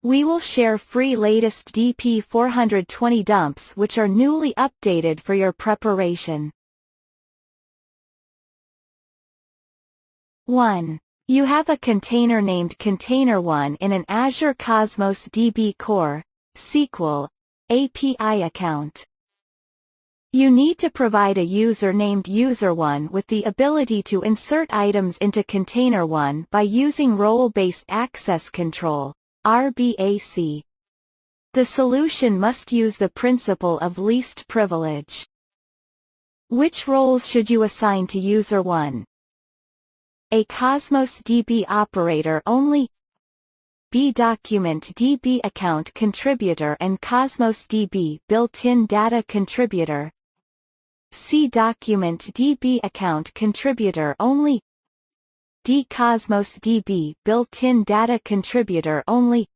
We will share free latest DP-420 dumps which are newly updated for your preparation. 1. You have a container named Container1 in an Azure Cosmos DB Core SQL API account. You need to provide a user named User1 with the ability to insert items into Container1 by using role-based access control (RBAC). The solution must use the principle of least privilege. Which roles should you assign to User1? A Cosmos DB operator only. B. Document DB account contributor and Cosmos DB built-in data contributor. C. Document DB account contributor only. D. Cosmos DB built-in data contributor only.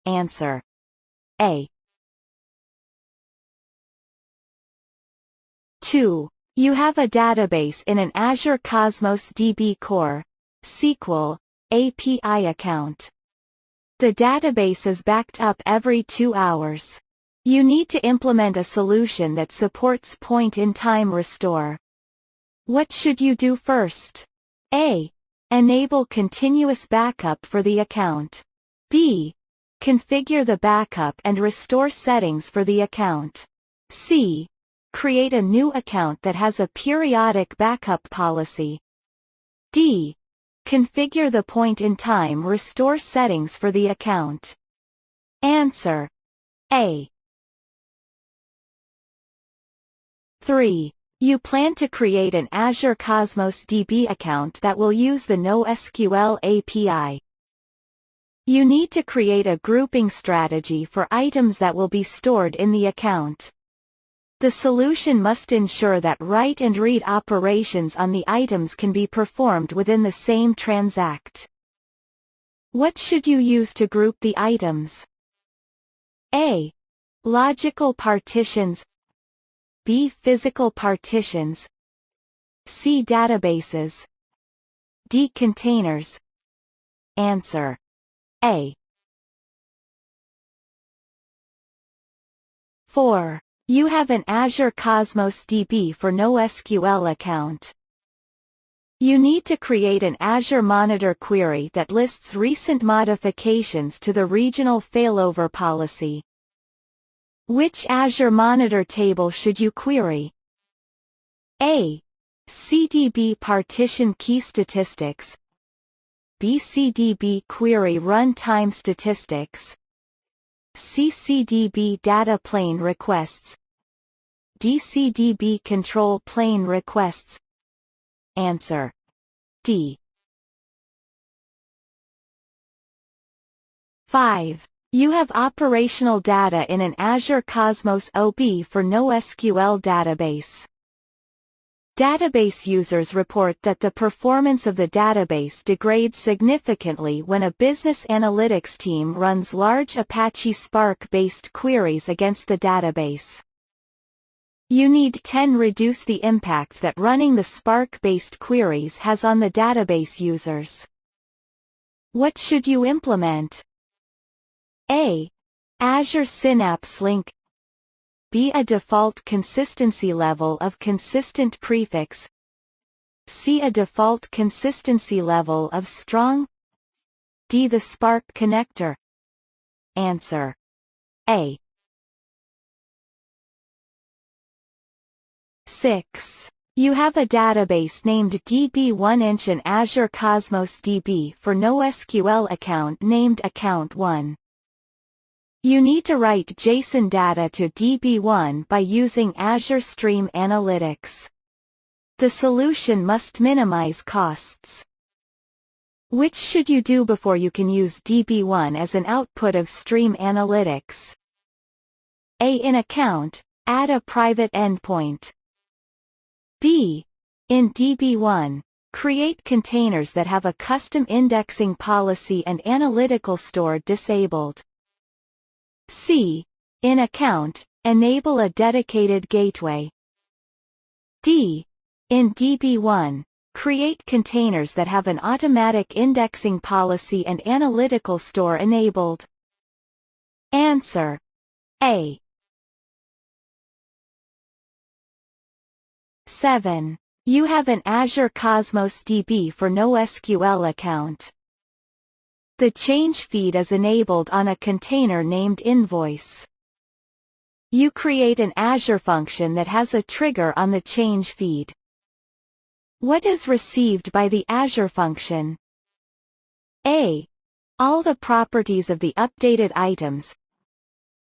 Answer: A. 2. You have a database in an Azure Cosmos DB Core SQL API account. The database is backed up every 2 hours. You need to implement a solution that supports point-in-time restore. What should you do first? A. Enable continuous backup for the account. B. Configure the backup and restore settings for the account. C. Create a new account that has a periodic backup policy. D. Configure the point-in-time restore settings for the account. Answer: A. 3. You plan to create an Azure Cosmos DB account that will use the NoSQL API. You need to create a grouping strategy for items that will be stored in the account. The solution must ensure that write and read operations on the items can be performed within the same transact. What should you use to group the items? A. Logical partitions. B. Physical partitions. C. Databases. D. Containers. Answer: A. 4. You have an Azure Cosmos DB for NoSQL account. You need to create an Azure Monitor query that lists recent modifications to the regional failover policy. Which Azure Monitor table should you query? A. CDB partition key statistics. B. CDB query runtime statistics. C. CDB data plane requests. D. CDB control plane requests. Answer: D. 5. You have operational data in an Azure Cosmos OB for NoSQL database. Database users report that the performance of the database degrades significantly when a business analytics team runs large Apache Spark-based queries against the database. You need to reduce the impact that running the Spark-based queries has on the database users. What should you implement? A. Azure Synapse Link. B. A default consistency level of consistent prefix. C. A default consistency level of strong. D. The Spark connector. Answer: A. 6. You have a database named DB1 in Azure Cosmos DB for NoSQL account named Account1. You need to write JSON data to DB1 by using Azure Stream Analytics. The solution must minimize costs. Which should you do before you can use DB1 as an output of Stream Analytics? A. In account, add a private endpoint. B. In DB1, create containers that have a custom indexing policy and analytical store disabled. C. In account, enable a dedicated gateway. D. In DB1, create containers that have an automatic indexing policy and analytical store enabled. Answer: A. 7. You have an Azure Cosmos DB for NoSQL account. The change feed is enabled on a container named invoice. You create an Azure function that has a trigger on the change feed. What is received by the Azure function? A. All the properties of the updated items.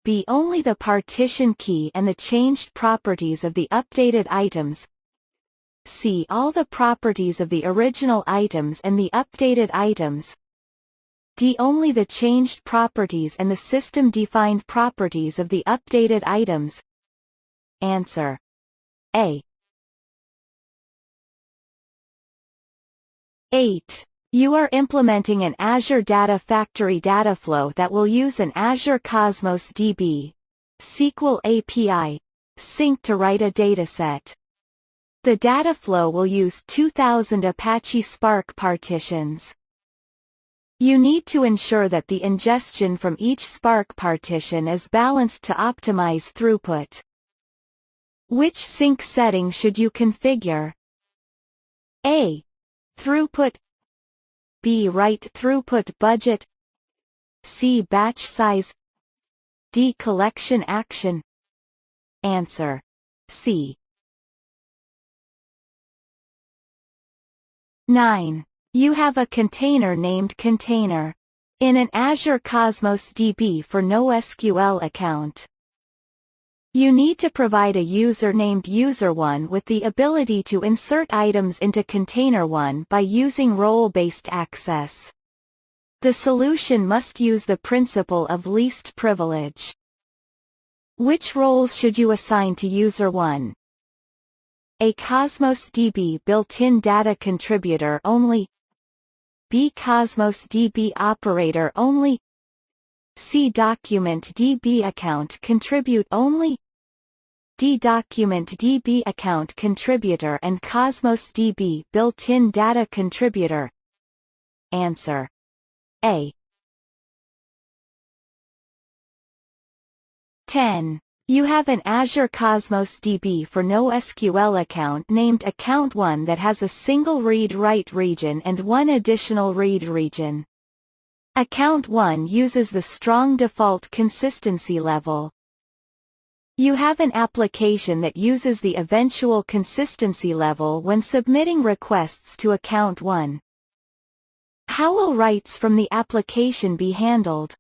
B. Only the partition key and the changed properties of the updated items. C. All the properties of the original items and the updated items. D. Only the changed properties and the system-defined properties of the updated items. Answer: A. 8. You are implementing an Azure Data Factory dataflow that will use an Azure Cosmos DB SQL API sync to write a dataset. The dataflow will use 2000 Apache Spark partitions. You need to ensure that the ingestion from each Spark partition is balanced to optimize throughput. Which sync setting should you configure? A. Throughput. B. Write throughput budget. C. Batch size. D. Collection action. Answer: C. 9. You have a container named container in an Azure Cosmos DB for NoSQL account. You need to provide a user named user1 with the ability to insert items into container1 by using role-based access. The solution must use the principle of least privilege. Which roles should you assign to user1? A. Cosmos DB built-in data contributor only. B. Cosmos DB operator only. C. Document DB account contribute only. D. Document DB account contributor and Cosmos DB built-in data contributor. Answer: A. 10. You have an Azure Cosmos DB for NoSQL account named Account1 that has a single read-write region and one additional read region. Account1 uses the strong default consistency level. You have an application that uses the eventual consistency level when submitting requests to Account1. How will writes from the application be handled?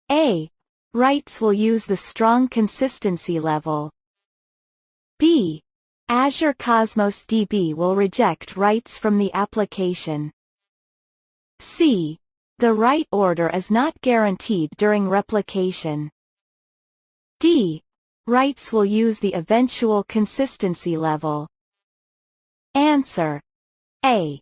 A. Writes will use the strong consistency level. B. Azure Cosmos DB will reject writes from the application. C. The write order is not guaranteed during replication. D. Writes will use the eventual consistency level. Answer: A.